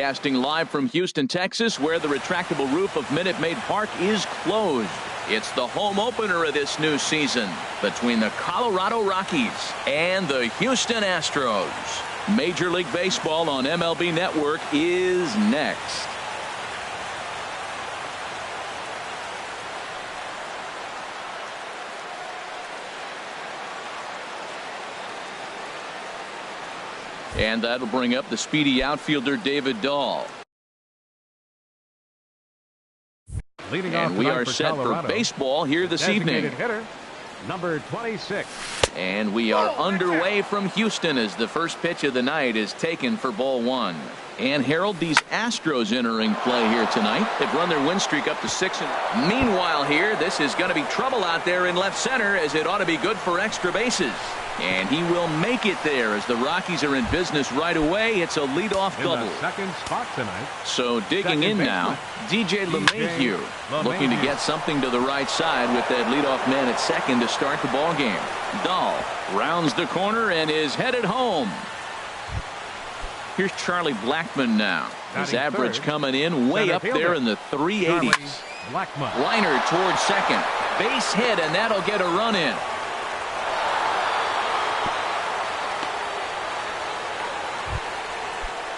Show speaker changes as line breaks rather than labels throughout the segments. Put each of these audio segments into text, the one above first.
Casting live from Houston, Texas, where the retractable roof of Minute Maid Park is closed. It's the home opener of this new season between the Colorado Rockies and the Houston Astros. Major League Baseball on MLB Network is next. And that'll bring up the speedy outfielder David Dahl. And we are set for baseball here this evening.
Hitter, number 26.
And we are underway from Houston as the first pitch of the night is taken for ball one. And Harold, these Astros entering play here tonight. They've run their win streak up to 6. Meanwhile here, this is going to be trouble out there in left center, as it ought to be good for extra bases. And he will make it there as the Rockies are in business right away. It's a leadoff double.
Second spot tonight.
So digging in now, DJ LeMahieu looking to get something to the right side with that leadoff man at second to start the ball game. Dahl rounds the corner and is headed home. Here's Charlie Blackmon now. His average coming in way up there in the 380s. Liner towards second. Base hit, and that'll get a run in.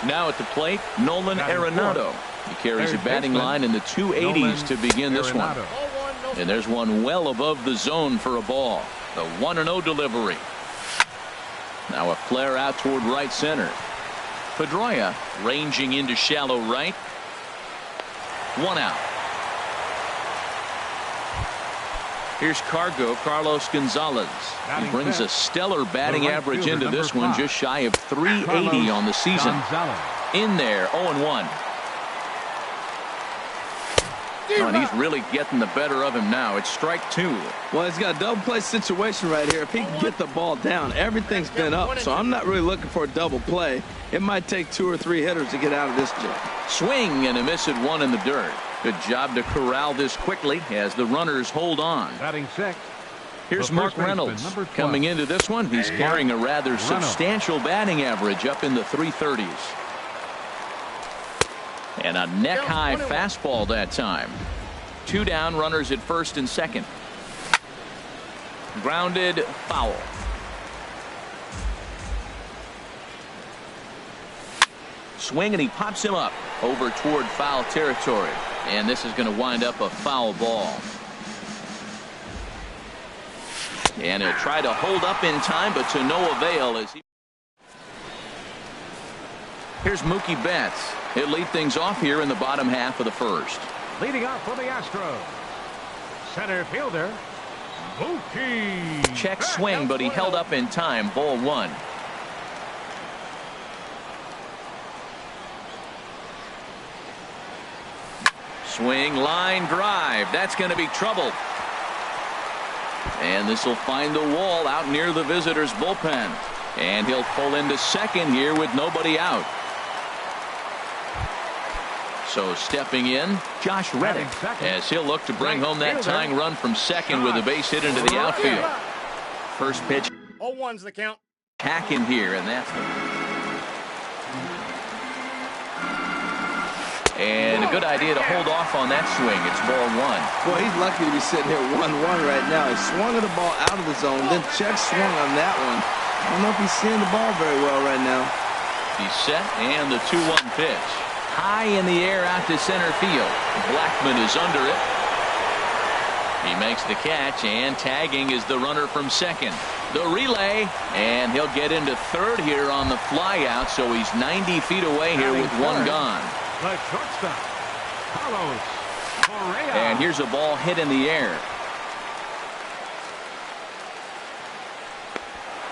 Now at the plate, Nolan Arenado. He carries a batting line in the 280s to begin this one. And there's one well above the zone for a ball. The 1-0 delivery. Now a flare out toward right center. Pedroia ranging into shallow right. One out. Here's Carlos Gonzalez. He brings a stellar batting average into this one, just shy of 380 on the season. In there, 0-1. Oh, and he's really getting the better of him now. It's strike two.
Well, he's got a double play situation right here. If he can get the ball down, everything's been up. So I'm not really looking for a double play. It might take 2 or 3 hitters to get out of this job.
Swing and a miss at one in the dirt. Good job to corral this quickly as the runners hold on.
Batting sixth.
Here's Mark Reynolds coming into this one. He's carrying a rather substantial batting average up in the 330s. And a neck-high fastball that time. 2 down, runners at first and second. Grounded, foul. Swing, and he pops him up over toward foul territory. And this is going to wind up a foul ball. And he'll try to hold up in time, but to no avail as he... Here's Mookie Betts. He'll lead things off here in the bottom half of the first.
Leading off for the Astros, center fielder Mookie.
Check swing, but he held up in time. Ball one. Swing, line drive. That's going to be trouble. And this will find the wall out near the visitors' bullpen. And he'll pull into second here with nobody out. So stepping in, Josh Reddick, as he'll look to bring home that tying run from second with a base hit into the outfield. First pitch.
0-1's the count.
Hack in here, and that's and a good idea to hold off on that swing. It's ball one.
Boy, he's lucky to be sitting here 1-1 right now. He swung at the ball out of the zone, then check swung on that one. I don't know if he's seeing the ball very well right now.
He's set, and the 2-1 pitch. High in the air out to center field. Blackmon is under it. He makes the catch, and tagging is the runner from second. The relay, and he'll get into third here on the fly out, so he's 90 feet away here with one gone.
The shortstop, Carlos Correa.
And here's a ball hit in the air.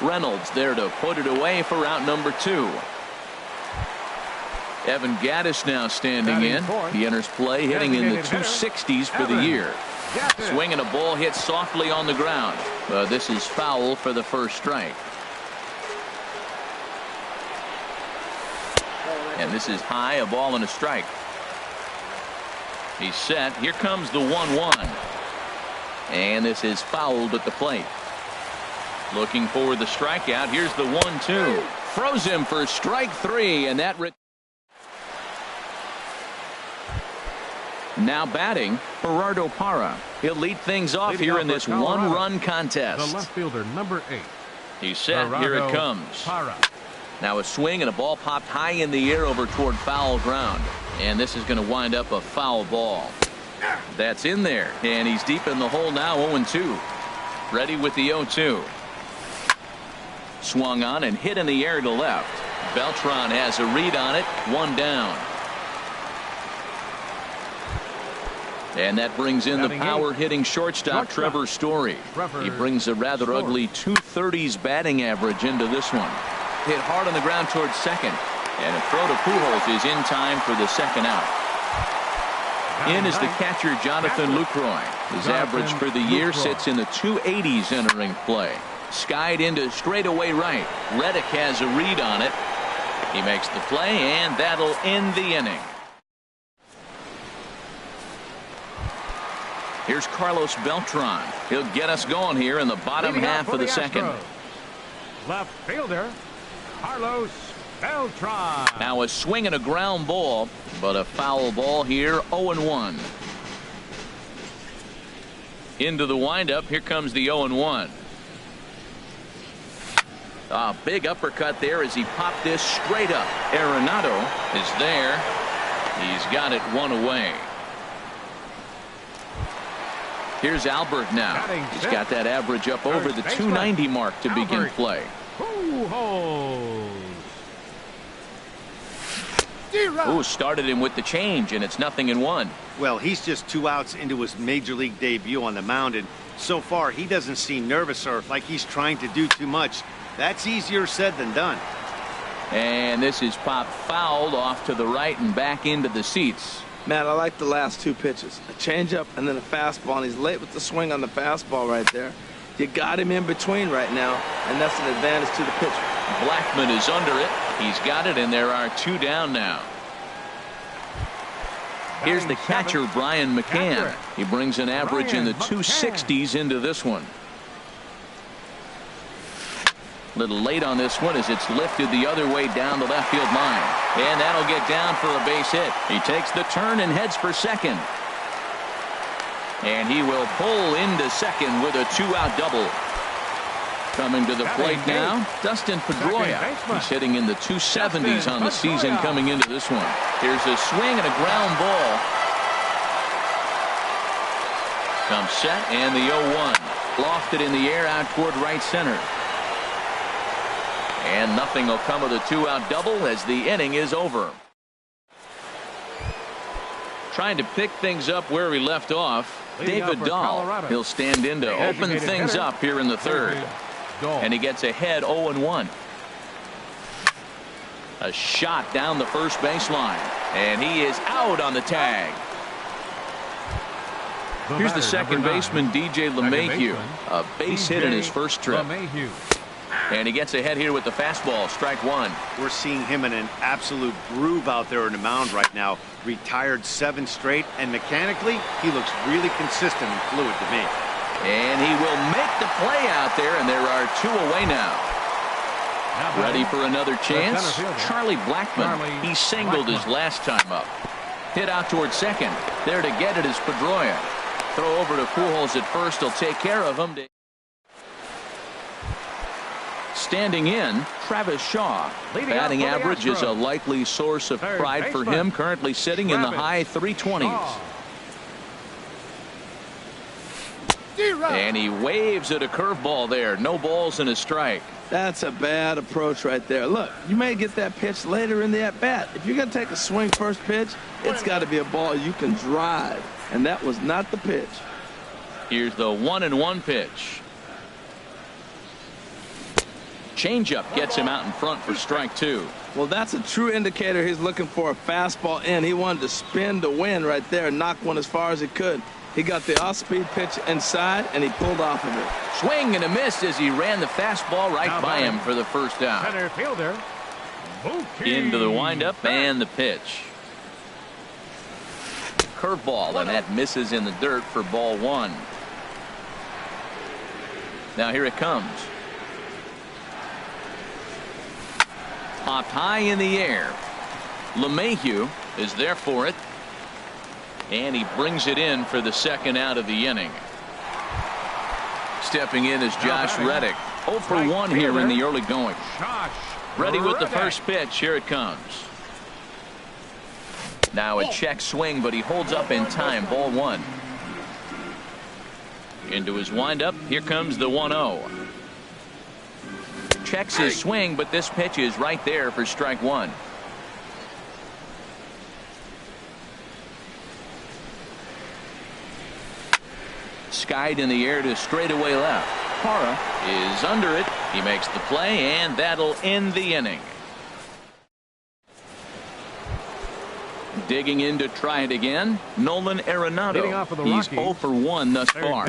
Reynolds there to put it away for out number 2. Evan Gattis now standing in. He enters play hitting in the 260s for the year. Swinging a ball hit softly on the ground. This is foul for the first strike. And this is high, a ball and a strike. He's set. Here comes the 1-1. And this is fouled at the plate. Looking for the strikeout. Here's the 1-2. Froze him for strike 3, and that Now batting, Gerardo Parra. He'll lead things off here in this one-run contest.
The left fielder, number 8.
He's set. Here it comes.
Parra.
Now a swing and a ball popped high in the air over toward foul ground. And this is going to wind up a foul ball. That's in there. And he's deep in the hole now, 0-2. Ready with the 0-2. Swung on and hit in the air to left. Beltran has a read on it. 1 down. And that brings in the power-hitting shortstop, Trevor Story. He brings a rather ugly 230s batting average into this one. Hit hard on the ground towards second. And a throw to Pujols is in time for the second out. In is the catcher, Jonathan Lucroy. His average for the year sits in the 280s entering play. Skied into straightaway right. Reddick has a read on it. He makes the play, and that'll end the inning. Here's Carlos Beltran. He'll get us going here in the bottom half of the second.
Left fielder, Carlos Beltran.
Now a swing and a ground ball, but a foul ball here, 0-1. Into the windup, here comes the 0-1. A big uppercut there as he popped this straight up. Arenado is there. He's got it 1 away. Here's Albert now. He's got that average up over the 290 mark to begin play. Ooh, started him with the change, and it's 0-1.
Well, he's just 2 outs into his major league debut on the mound, and so far he doesn't seem nervous or like he's trying to do too much. That's easier said than done.
And this is popped fouled off to the right and back into the seats.
Matt, I like the last 2 pitches. A changeup and then a fastball, and he's late with the swing on the fastball right there. You got him in between right now, and that's an advantage to the pitcher.
Blackman is under it. He's got it, and there are 2 down now. Here's the catcher, Brian McCann. He brings an average in the 260s into this one. Little late on this one as it's lifted the other way down the left field line. And that'll get down for a base hit. He takes the turn and heads for second. And he will pull into second with a 2-out double. Coming to the plate now, Dustin Pedroia. He's hitting in the 270s on the season coming into this one. Here's a swing and a ground ball. Comes set and the 0-1. Lofted in the air out toward right center. And nothing will come of the 2-out double as the inning is over. Trying to pick things up where we left off. David Dahl. He'll stand in to open things up here in the third. And he gets ahead 0-1. A shot down the first baseline. And he is out on the tag. Here's the second baseman, DJ LeMahieu. A base hit in his first trip. And he gets ahead here with the fastball, strike 1.
We're seeing him in an absolute groove out there on the mound right now. Retired 7 straight, and mechanically, he looks really consistent and fluid to me.
And he will make the play out there, and there are 2 away now. Ready for another chance? Charlie Blackman. He singled his last time up. Hit out towards second. There to get it is Pedroia. Throw over to Pujols at first. He'll take care of him. Standing in, Travis Shaw. Batting average is a likely source of pride for him, currently sitting in the high 320s. And he waves at a curveball there. No balls and a strike.
That's a bad approach right there. Look, you may get that pitch later in the at-bat. If you're going to take a swing first pitch, it's got to be a ball you can drive. And that was not the pitch.
Here's the 1-1 pitch. Changeup gets him out in front for strike 2.
Well, that's a true indicator he's looking for a fastball in. He wanted to spin to win right there and knock one as far as he could. He got the off-speed pitch inside, and he pulled off of it.
Swing and a miss as he ran the fastball right by him for the first out.
Center fielder,
into the windup and the pitch. Curveball, and that misses in the dirt for ball 1. Now here it comes. Popped high in the air. LeMahieu is there for it. And he brings it in for the second out of the inning. Stepping in is Josh Reddick. 0 for 1 here in the early going. Ready with the first pitch. Here it comes. Now a check swing, but he holds up in time. Ball 1. Into his windup. Here comes the 1-0. Checks his swing, but this pitch is right there for strike 1. Skied in the air to straightaway left. Parra is under it. He makes the play, and that'll end the inning. Digging in to try it again, Nolan Arenado. He's 0 for 1 thus far.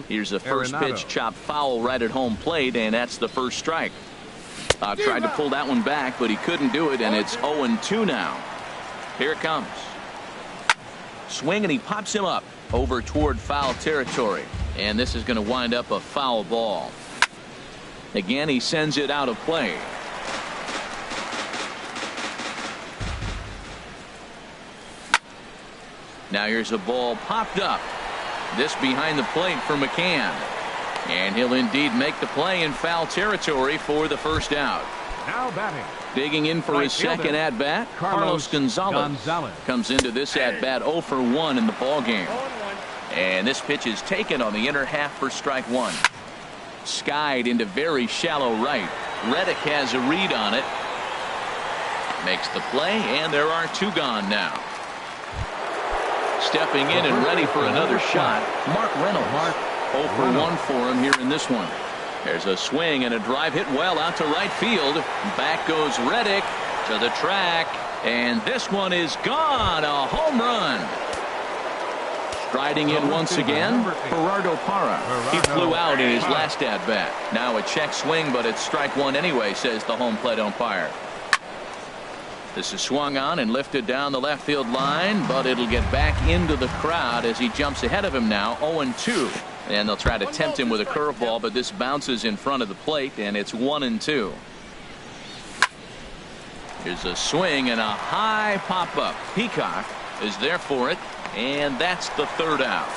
Here's the first pitch, chopped foul right at home plate, and that's the first strike. Tried to pull that one back, but he couldn't do it, and it's 0-2 now. Here it comes. Swing, and he pops him up over toward foul territory, and this is going to wind up a foul ball. Again, he sends it out of play. Now here's a ball popped up. This behind the plate for McCann. And he'll indeed make the play in foul territory for the first out.
Now batting.
Digging in for his second at-bat, Carlos Gonzalez. Comes into this at-bat 0 for 1 in the ballgame. And this pitch is taken on the inner half for strike 1. Skied into very shallow right. Reddick has a read on it. Makes the play, and there are 2 gone now. Stepping in and ready for another shot, Mark Reynolds. 0 for 1 for him here in this one. There's a swing and a drive hit well out to right field. Back goes Reddick to the track, and this one is gone. A home run. Striding in once again, Gerardo Parra. He flew out in his last at-bat. Now a check swing, but it's strike 1 anyway, says the home plate umpire. This is swung on and lifted down the left field line, but it'll get back into the crowd as he jumps ahead of him now. 0-2. And they'll try to tempt him with a curveball, but this bounces in front of the plate, and it's 1-2. Here's a swing and a high pop-up. Peacock is there for it, and that's the third out.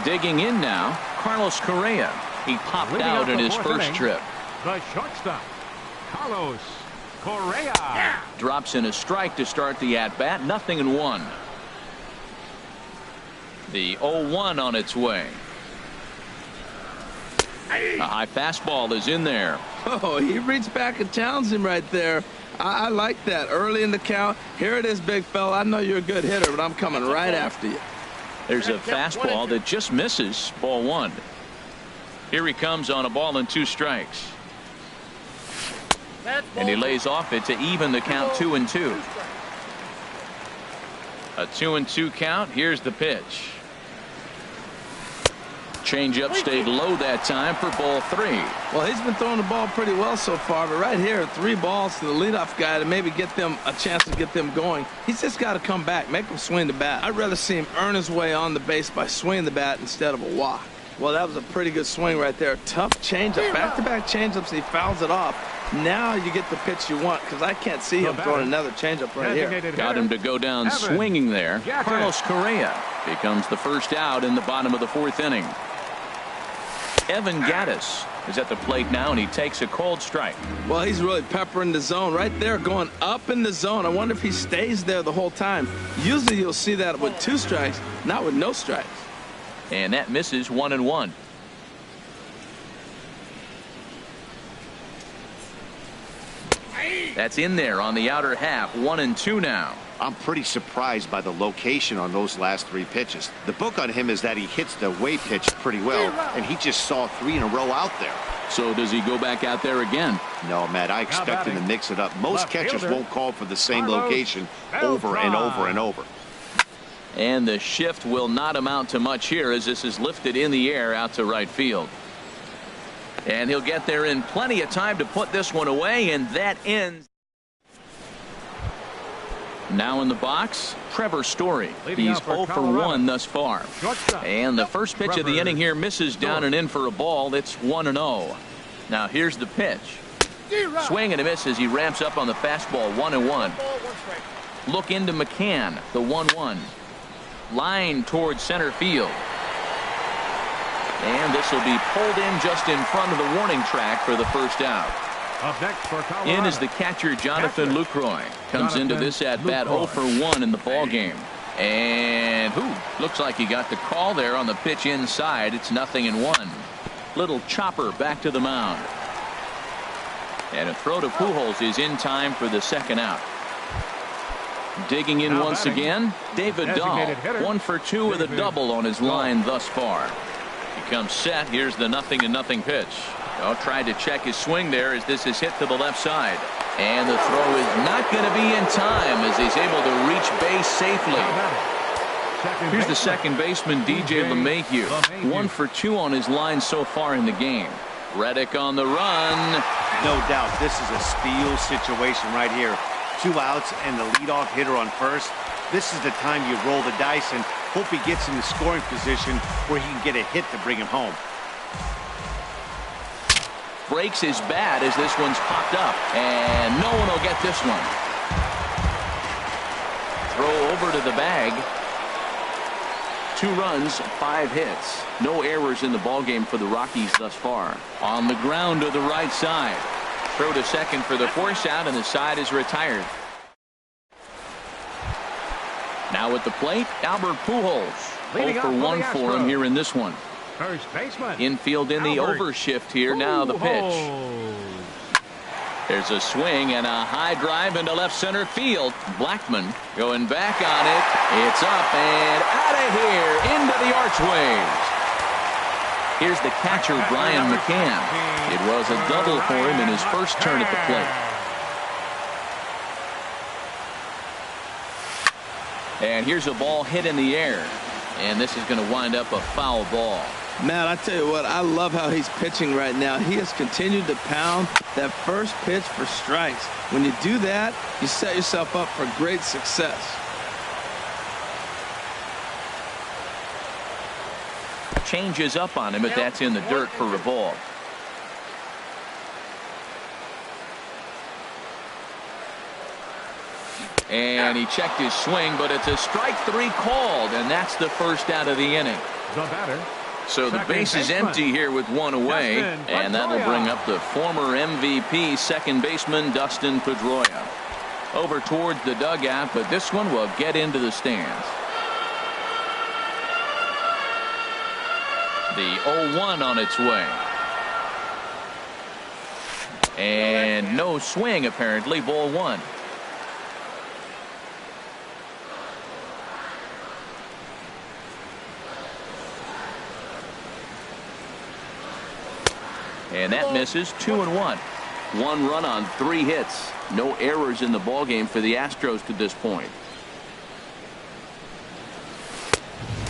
Digging in now, Carlos Correa. He popped out in his first trip.
The shortstop, Carlos Correa.
Drops in a strike to start the at-bat. 0-1. The 0-1 on its way. A high fastball is in there.
Oh, he reached back and challenged him right there. I like that. Early in the count. Here it is, big fella. I know you're a good hitter, but I'm coming right after you.
There's a fastball that just misses. Ball 1. Here he comes on a ball and 2 strikes. And he lays off it to even the count 2-2. A 2-2 count. Here's the pitch. Changeup stayed low that time for ball 3.
Well, he's been throwing the ball pretty well so far, but right here, 3 balls to the leadoff guy to maybe get them a chance to get them going. He's just got to come back, make him swing the bat. I'd rather see him earn his way on the base by swinging the bat instead of a walk. Well, that was a pretty good swing right there. Tough changeup, back-to-back changeups. He fouls it off. Now you get the pitch you want, because I can't see him throwing another changeup right here.
Got him to go down swinging there. Carlos Correa becomes the first out in the bottom of the 4th inning. Evan Gattis is at the plate now, and he takes a cold strike.
Well, he's really peppering the zone right there, going up in the zone. I wonder if he stays there the whole time. Usually you'll see that with 2 strikes, not with no strikes.
And that misses. 1-1. That's in there on the outer half. 1-2 now.
I'm pretty surprised by the location on those last 3 pitches. The book on him is that he hits the way pitch pretty well, and he just saw 3 in a row out there.
So does he go back out there again?
No, Matt, I expect him to mix it up. Most catchers won't call for the same location over and over and over.
And the shift will not amount to much here as this is lifted in the air out to right field. And he'll get there in plenty of time to put this one away, and that ends. Now in the box, Trevor Story. He's 0 for 1 thus far. And the first pitch of the inning here misses down and in for a ball. It's 1-0. Now here's the pitch. Swing and a miss as he ramps up on the fastball. 1-1. Look into McCann, the 1-1. Line towards center field. And this will be pulled in just in front of the warning track for the first out.
Up next for Colorado.
In is the catcher, Jonathan Lucroy. Comes into this at-bat 0 for 1 in the ball game. And looks like he got the call there on the pitch inside. It's 0-1. Little chopper back to the mound. And a throw to Pujols is in time for the second out. Digging in once again, David Dahl. 1 for 2 with a double on his line thus far. He comes set. Here's the 0-0 pitch. Tried to check his swing there as this is hit to the left side. And the throw is not going to be in time as he's able to reach base safely. Here's the second baseman, DJ LeMahieu. 1 for 2 on his line so far in the game. Reddick on the run.
No doubt this is a steal situation right here. 2 outs and the leadoff hitter on first. This is the time you roll the dice and hope he gets in the scoring position where he can get a hit to bring him home.
Breaks his bat as this one's popped up, and no one will get this one. Throw over to the bag. 2 runs, 5 hits. No errors in the ballgame for the Rockies thus far. On the ground to the right side. Throw to second for the force out, and the side is retired. Now at the plate, Albert Pujols. 0 for 1 for him here in this one.
First baseman.
Infield in the overshift here. Now the pitch. There's a swing and a high drive into left center field. Blackmon going back on it. It's up and out of here into the archways. Here's the catcher, Brian McCann. It was a double for him in his first turn at the plate. And here's a ball hit in the air. And this is going to wind up a foul ball.
Matt, I tell you what, I love how he's pitching right now. He has continued to pound that first pitch for strikes. When you do that, you set yourself up for great success.
Changes up on him, but that's in the dirt for a ball. And he checked his swing, but it's a strike 3 called, and that's the first out of the inning.
The batter.
So the base is empty here with 1 away, and that'll bring up the former MVP second baseman Dustin Pedroia. Over towards the dugout, but this one will get into the stands. The 0-1 on its way. And no swing apparently, ball 1. And that misses. 2-1. 1 run on 3 hits. No errors in the ballgame for the Astros to this point.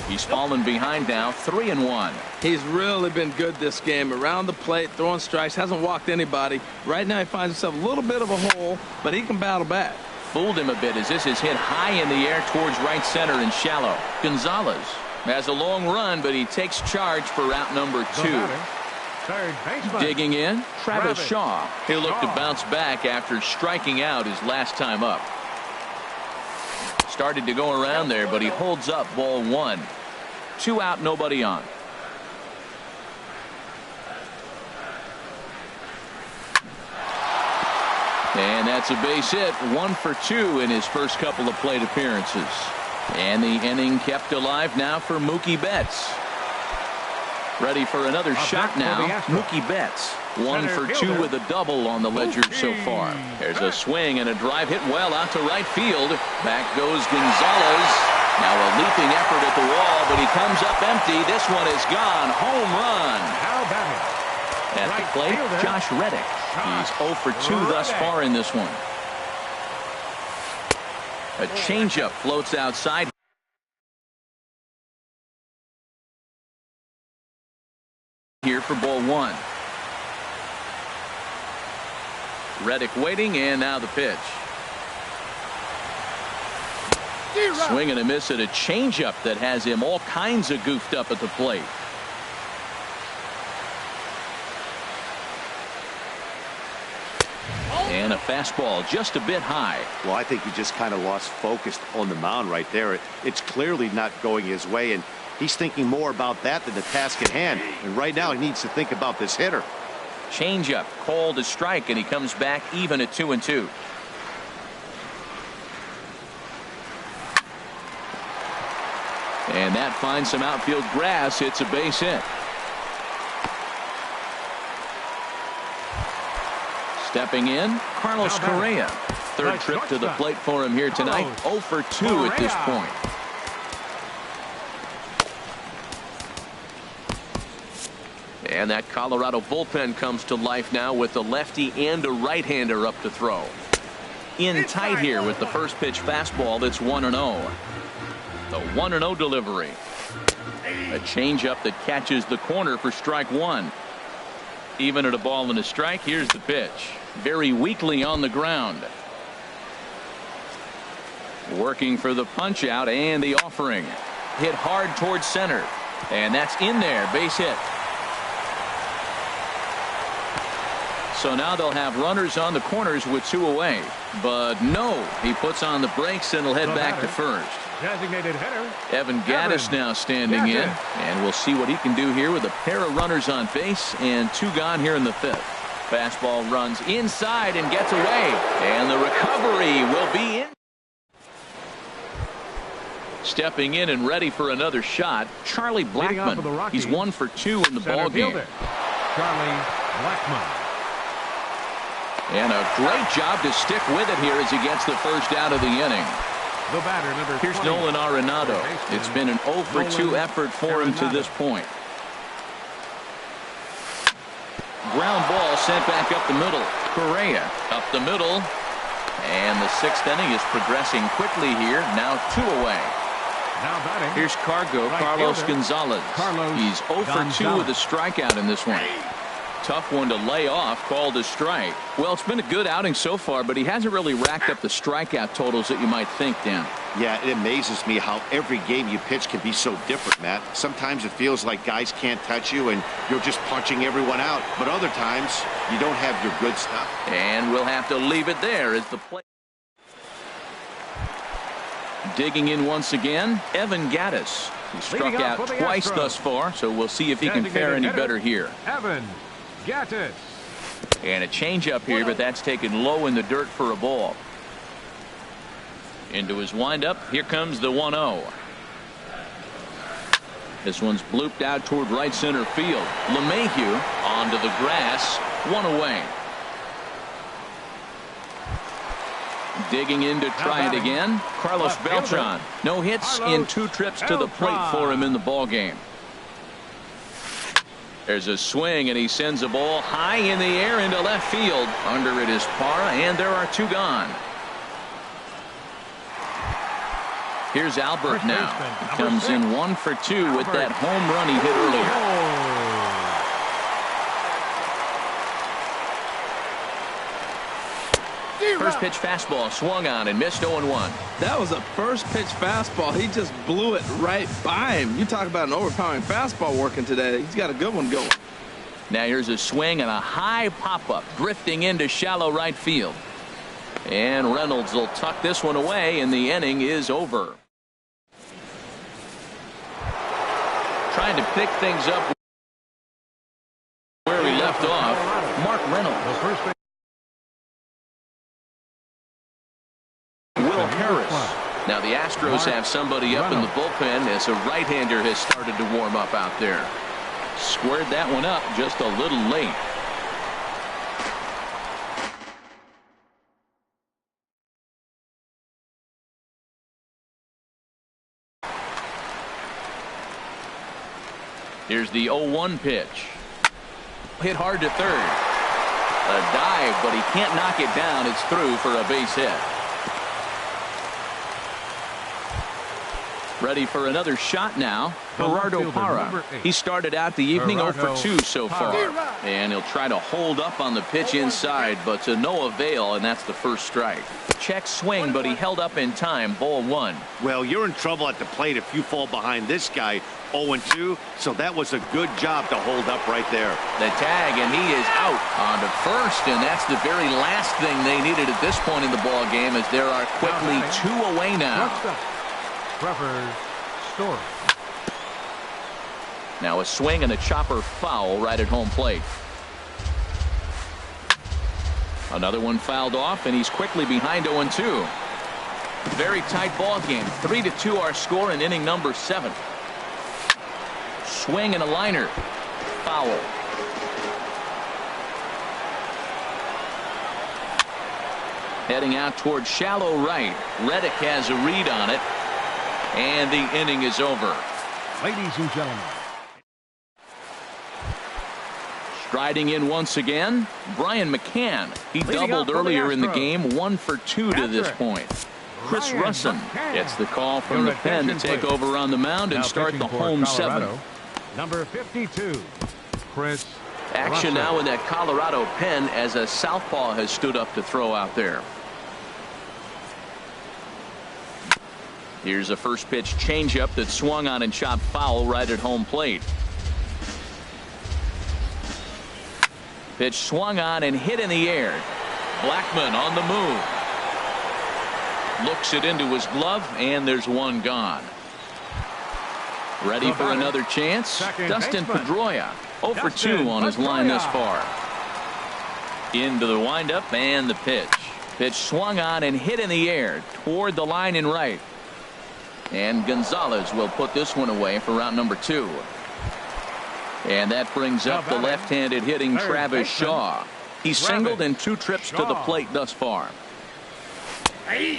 He's fallen behind now. 3-1.
He's really been good this game. Around the plate, throwing strikes, hasn't walked anybody. Right now he finds himself a little bit of a hole, but he can battle back.
Fooled him a bit as this is hit high in the air towards right center and shallow. Gonzalez has a long run, but he takes charge for route number 2.
Third baseman.
Digging in, Travis Shaw. He'll look to bounce back after striking out his last time up. Started to go around there, but he holds up ball 1. 2 out, nobody on. And that's a base hit. 1 for 2 in his first couple of plate appearances. And the inning kept alive now for Mookie Betts. Ready for another shot now. Mookie Betts. 1 for 2 with a double on the ledger so far. There's a swing and a drive hit well out to right field. Back goes Gonzalez. Now a leaping effort at the wall, but he comes up empty. This one is gone. Home run.
How about it?
At the plate, Josh Reddick. He's 0 for 2 thus far in this one. A changeup floats outside. Here for ball 1. Reddick waiting, and now the pitch. Swing and a miss at a changeup that has him all kinds of goofed up at the plate. Fastball just a bit high.
Well, I think he just kind of lost focus on the mound right there. It's clearly not going his way, and he's thinking more about that than the task at hand. And right now he needs to think about this hitter.
Changeup called a strike, and he comes back even at 2-2. And that finds some outfield grass. It's a base hit. Stepping in, Carlos Correa. Third trip to the plate for him here tonight. 0 for 2 at this point. And that Colorado bullpen comes to life now with a lefty and a right-hander up to throw. In tight here with the first pitch fastball that's 1-0. The 1-0 delivery. A changeup that catches the corner for strike one. Even at a ball and a strike, here's the pitch. Very weakly on the ground. Working for the punch out and the offering. Hit hard towards center. And that's in there. Base hit. So now they'll have runners on the corners with 2 away. But no, he puts on the brakes and will head back to first.
Designated hitter
Evan Gattis now standing in, and we'll see what he can do here with a pair of runners on base and 2 gone here in the 5th. Fastball runs inside and gets away, and the recovery will be in. Stepping in and ready for another shot, Charlie Blackmon. He's 1 for 2 in the ball game.
Charlie Blackmon.
And a great job to stick with it here as he gets the first out of the inning.
The batter, number 20.
Here's Nolan Arenado. It's been an 0 for 2 effort for him to this point. Ground ball sent back up the middle. Correa up the middle. And the 6th inning is progressing quickly here. Now 2 away.
Now batting.
Here's Cargo, Carlos Gonzalez. He's 0 for 2 with a strikeout in this one. Tough one to lay off, called a strike. Well, it's been a good outing so far, but he hasn't really racked up the strikeout totals that you might think, Dan.
Yeah, it amazes me how every game you pitch can be so different, Matt. Sometimes it feels like guys can't touch you and you're just punching everyone out. But other times, you don't have your good stuff.
And we'll have to leave it there as the play. Digging in once again, Evan Gattis. He struck out twice thus far, so we'll see if he can fare any better here.
Evan Gattis.
And a changeup here, but that's taken low in the dirt for a ball. Into his windup, here comes the 1-0. This one's blooped out toward right center field. LeMahieu onto the grass, 1 away. Digging in to try it again, Carlos Beltran. No hits in 2 trips to the plate for him in the ball game. There's a swing, and he sends a ball high in the air into left field. Under it is Parra, and there are 2 gone. Here's Albert now. He comes in 1 for 2 with that home run he hit earlier. First pitch fastball swung on and missed 0-1.
That was a first pitch fastball. He just blew it right by him. You talk about an overpowering fastball working today. He's got a good one going.
Now here's a swing and a high pop-up drifting into shallow right field. And Reynolds will tuck this one away, and the inning is over. Trying to pick things up where he left off, Mark Reynolds. Will Harris. Now the Astros have somebody up in the bullpen as a right-hander has started to warm up out there. Squared that one up just a little late. Here's the 0-1 pitch. Hit hard to third. A dive, but he can't knock it down. It's through for a base hit. Ready for another shot now, Gerardo Parra. He started out the evening 0 for 2 so far. And he'll try to hold up on the pitch inside, but to no avail, and that's the first strike. Check swing, but he held up in time. Ball 1.
Well, you're in trouble at the plate if you fall behind this guy 0-2, so that was a good job to hold up right there.
The tag, and he is out on to first, and that's the very last thing they needed at this point in the ball game, as there are quickly 2 away now.
Story.
Now a swing and a chopper foul right at home plate. Another one fouled off, and he's quickly behind 0-2. Very tight ball game. 3-2 our score in inning number 7. Swing and a liner. Foul. Heading out toward shallow right. Reddick has a read on it, and the inning is over.
Ladies and gentlemen.
Striding in once again, Brian McCann. He doubled earlier in the game, 1 for 2 to this point. Chris Russin gets the call from the pen to take over on the mound and start the home 7.
Number 52, Chris.
Action now in that Colorado pen as a southpaw has stood up to throw out there. Here's a first pitch changeup that swung on and chopped foul right at home plate. Pitch swung on and hit in the air. Blackman on the move. Looks it into his glove, and there's one gone. Ready for another chance? Dustin Pedroia, 0 for 2 on his line thus far. Into the windup and the pitch. Pitch swung on and hit in the air toward the line and right. And Gonzalez will put this one away for round number 2. And that brings up the left-handed hitting Travis Shaw. He's singled in 2 trips to the plate thus far.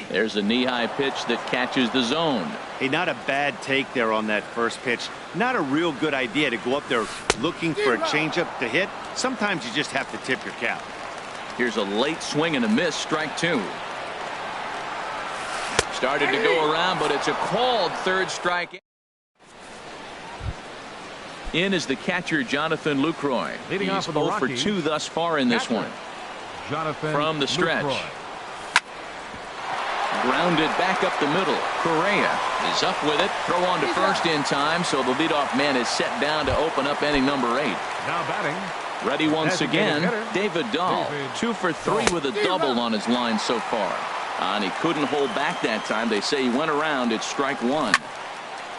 There's a knee-high pitch that catches the zone.
Hey, not a bad take there on that first pitch. Not a real good idea to go up there looking for a changeup to hit. Sometimes you just have to tip your cap.
Here's a late swing and a miss, strike 2. Started to go around, but it's a called third strike. In is the catcher, Jonathan Lucroy.
Leading
He's
off for the
0 for
Rockies.
2 thus far in this one.
Jonathan
From the stretch.
Lucroy.
Grounded back up the middle. Correa is up with it. Throw on to first in time, so the leadoff man is set down to open up inning number 8.
Now batting.
Ready once again,
hitter,
David Dahl. 2 for 3 with a double on his line so far. And he couldn't hold back that time. They say he went around. It's strike 1.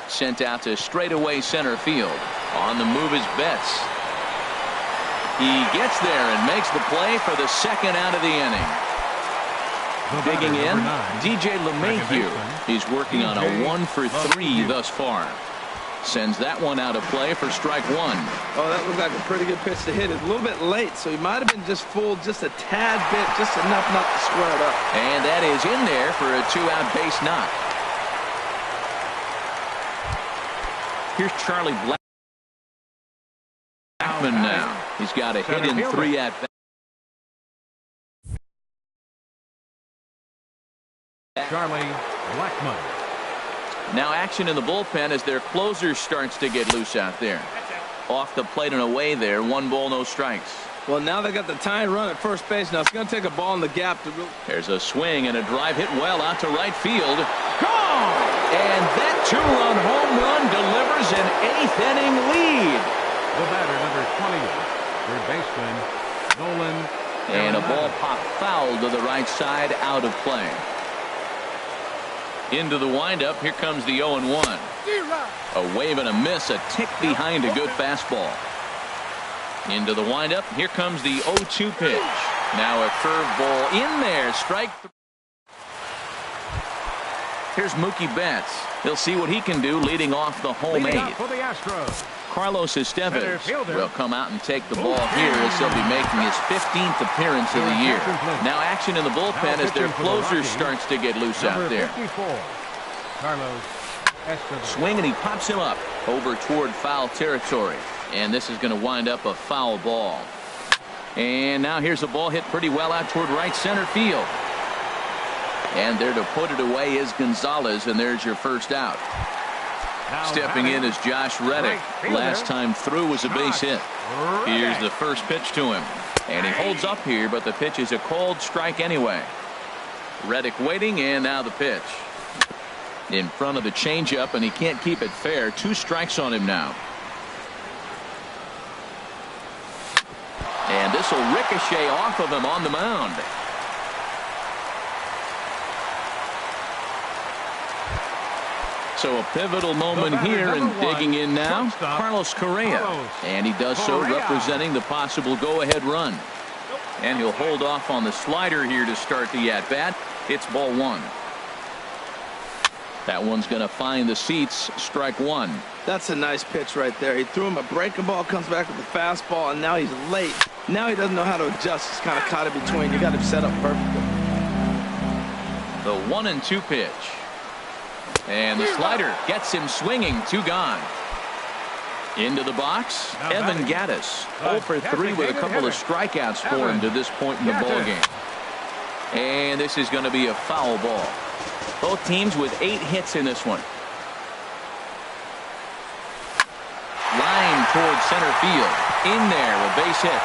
Sent out to straightaway center field. On the move is Betts. He gets there and makes the play for the second out of the inning. Digging in, DJ LeMahieu. He's working on a 1 for 3 thus far. Sends that one out of play for strike 1.
Oh, that looked like a pretty good pitch to hit it. A little bit late, so he might have been just fooled just a tad bit, just enough not to square it up.
And that is in there for a 2-out base knock. Here's Charlie Blackman now. He's got a hit in 3 at bat.
Charlie Blackman.
Now action in the bullpen as their closer starts to get loose out there. Off the plate and away there. 1 ball, no strikes.
Well, now they got the tying run at first base. Now it's going to take a ball in the gap to really...
There's a swing and a drive hit well out to right field. Gone! And that 2-run home run delivers an 8th inning lead.
The batter, number 20, third baseman, Nolan.
And a ball pop foul to the right side, out of play. Into the windup. Here comes the 0-1. A wave and a miss, a tick behind a good fastball. Into the windup. Here comes the 0-2 pitch. Now a curveball in there. Strike 3. Here's Mookie Betts. He'll see what he can do leading off the home 8th.
For the Astros.
Carlos Estevez will come out and take the ball here as he'll be making his 15th appearance of the year. Now action in the bullpen as their closer starts to get loose out there.
54, Carlos Estevez.
Swing and he pops him up over toward foul territory. And this is going to wind up a foul ball. And now here's a ball hit pretty well out toward right center field. And there to put it away is Gonzalez, and there's your first out. Stepping in is Josh Reddick. Last time through was a base hit. Here's the first pitch to him. And he holds up here, but the pitch is a called strike anyway. Reddick waiting, and now the pitch. In front of the changeup, and he can't keep it fair. 2 strikes on him now. And this will ricochet off of him on the mound. So a pivotal moment here, and digging in now, Carlos Correa. And he does so representing the possible go-ahead run. And he'll hold off on the slider here to start the at-bat. It's ball 1. That one's going to find the seats. Strike 1.
That's a nice pitch right there. He threw him a breaking ball, comes back with the fastball, and now he's late. Now he doesn't know how to adjust. He's kind of caught in between. You got him set up perfectly.
The 1-2 pitch. And the slider gets him swinging. 2 gone. Into the box, Evan Gattis. 0 for 3 with a couple of strikeouts for him to this point in the ball game. And this is going to be a foul ball. Both teams with 8 hits in this one. Line towards center field. In there, a base hit.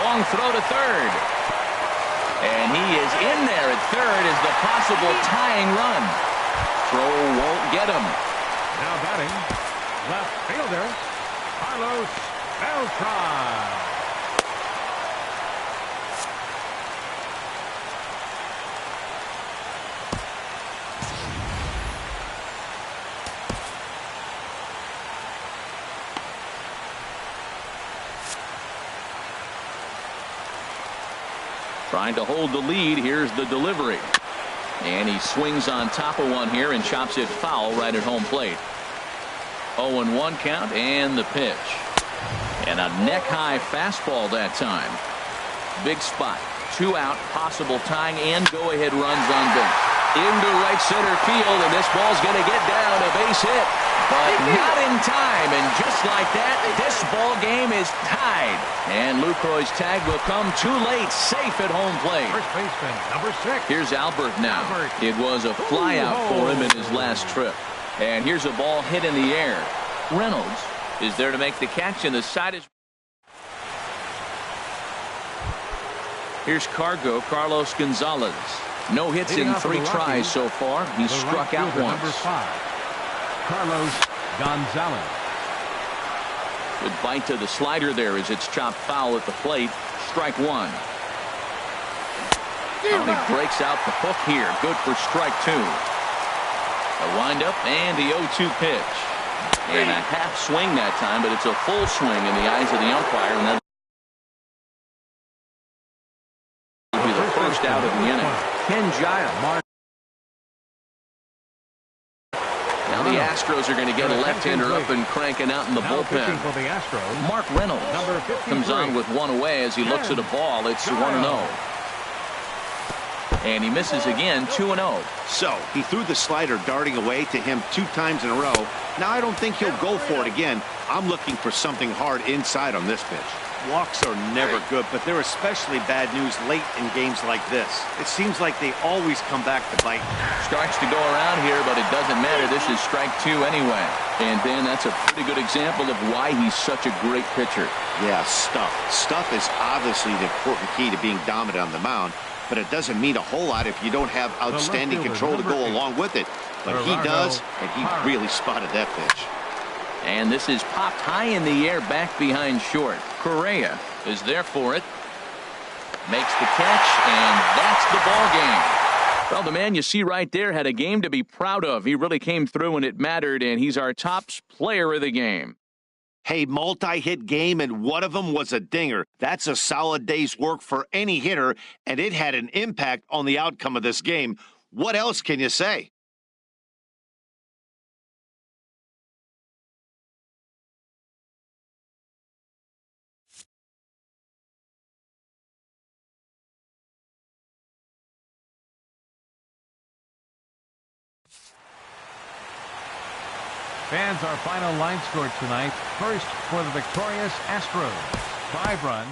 Long throw to third. And he is in there at third as the possible tying run. Throw won't get him.
Now batting, left fielder, Carlos Beltran.
Trying to hold the lead. Here's the delivery. And he swings on top of one here and chops it foul right at home plate. 0-1 count, and the pitch. And a neck-high fastball that time. Big spot. 2 out, possible tying and go-ahead runs on base. Into right center field, and this ball's going to get down, a base hit. But not in time, and just like that, this ball game is tied. And Lucroy's tag will come too late, safe at home plate.
First baseman, number 6.
Here's Albert now. It was a flyout for him in his last trip. And here's a ball hit in the air. Reynolds is there to make the catch, and the side is... Here's Carlos Gonzalez. No hits in 3 tries so far. He's struck out once.
Number 5. Carlos Gonzalez.
Good bite to the slider there as it's chopped foul at the plate. Strike 1. And he breaks out the hook here. Good for strike 2. A windup and the 0-2 pitch. And a half swing that time, but it's a full swing in the eyes of the umpire. And that will be the first out of the inning. Ken Giles. Now the Astros are going to get a left-hander up and cranking out in the bullpen. Mark Reynolds comes on with 1 away as he looks at a ball. It's 1-0. And he misses again, 2-0.
So he threw the slider darting away to him 2 times in a row. Now I don't think he'll go for it again. I'm looking for something hard inside on this pitch. Walks are never good, but they're especially bad news late in games like this. It seems like they always come back to bite.
Starts to go around here, but it doesn't matter. This is strike 2 anyway. And then that's a pretty good example of why he's such a great pitcher.
Yeah, stuff. Stuff is obviously the important key to being dominant on the mound, but it doesn't mean a whole lot if you don't have outstanding control to go along with it. But he does, and he really spotted that pitch.
And this is popped high in the air back behind short. Correa is there for it. Makes the catch, and that's the ball game. Well, the man you see right there had a game to be proud of. He really came through and it mattered, and he's our top player of the game.
Hey, multi-hit game, and one of them was a dinger. That's a solid day's work for any hitter, and it had an impact on the outcome of this game. What else can you say?
Fans, our final line score tonight. First for the victorious Astros, 5 runs.